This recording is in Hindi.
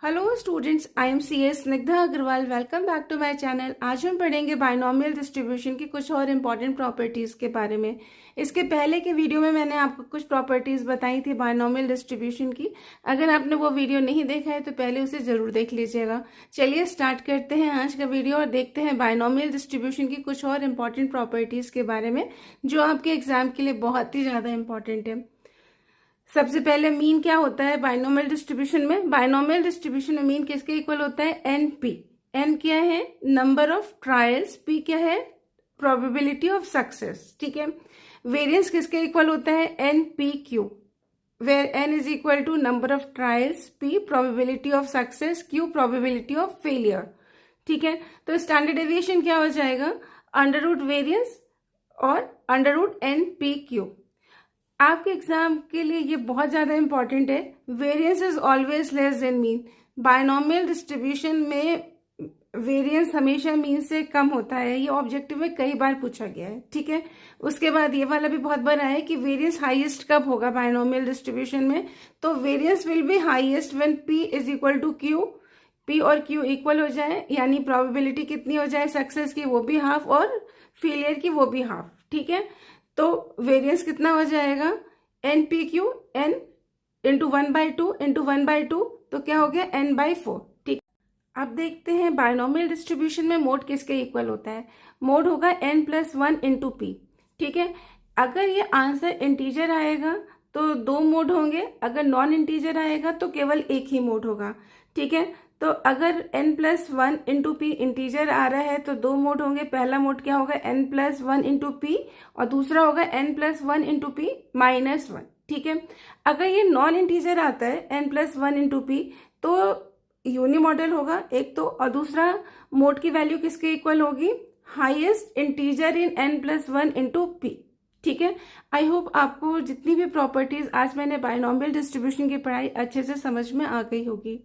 Hello students, I am C S Snigdha Agarwal. Welcome back to my channel. आज हम पढ़ेंगे बायनोमियल डिस्ट्रीब्यूशन की कुछ और इम्पॉर्टेंट प्रॉपर्टीज़ के बारे में। इसके पहले के वीडियो में मैंने आपको कुछ प्रॉपर्टीज़ बताई थी बायनोमियल डिस्ट्रीब्यूशन की। अगर आपने वो वीडियो नहीं देखा है तो पहले उसे ज़रूर देख लीजिएगा। चलिए स्टार्ट करते हैं आज का वीडियो और देखते हैं बायनोमियल डिस्ट्रीब्यूशन की कुछ और इम्पॉर्टेंट प्रॉपर्टीज़ के बारे में जो आपके एग्जाम के लिए बहुत ही ज़्यादा इंपॉर्टेंट है। सबसे पहले मीन क्या होता है बायनोमियल डिस्ट्रीब्यूशन में? बायनोमियल डिस्ट्रीब्यूशन में मीन किसके इक्वल होता है? N P. एन क्या है? Number of trials. पी क्या है? Probability of success. ठीक है। वेरिएंस किसके इक्वल होता है? N P Q, where N is equal to number of trials, P probability of success, Q probability of failure. ठीक है। तो स्टैंडर्ड डेविएशन क्या हो जाएगा? अंडर रूट वेरियंस और under root N P Q. आपके एग्जाम के लिए ये बहुत ज्यादा इंपॉर्टेंट है। Variance is always less than mean. Binomial distribution में वेरिएंस हमेशा मीन से कम होता है। ये ऑब्जेक्टिव में कई बार पूछा गया है। ठीक है। उसके बाद ये वाला भी बहुत बड़ा है कि वेरिएंस हाईएस्ट कब होगा बायनोमियल डिस्ट्रीब्यूशन में? तो variance will be highest when P is equal to Q. P और क्यू इक्वल हो जाए, यानी प्रोबेबिलिटी कितनी हो जाए सक्सेस की, वो भी हाफ, और फेलियर की वो भी हाफ। ठीक है। तो वेरिएंस कितना हो जाएगा? N P Q, N into 1/2 into 1/2, तो क्या हो गया? n/4। ठीक। अब देखते हैं बायनोमियल डिस्ट्रीब्यूशन में मोड किसके इक्वल होता है? मोड होगा n+1 इंटू पी। ठीक है। अगर ये आंसर इंटीजर आएगा तो दो मोड होंगे, अगर नॉन इंटीजर आएगा तो केवल एक ही मोड होगा। ठीक है। तो अगर n+1 इंटू पी इंटीजर आ रहा है तो दो मोड होंगे। पहला मोड क्या होगा? n+1 इंटू पी, और दूसरा होगा n+1 इंटू पी -1। ठीक है। अगर ये नॉन इंटीजर आता है n+1 इंटू पी तो यूनी मॉडल होगा एक तो, और दूसरा मोड की वैल्यू किसके इक्वल होगी? हाईएस्ट इंटीजर इन n+1 इंटू पी। ठीक है। आई होप आपको जितनी भी प्रॉपर्टीज आज मैंने बायनोमियल डिस्ट्रीब्यूशन की पढ़ाई अच्छे से समझ में आ गई होगी।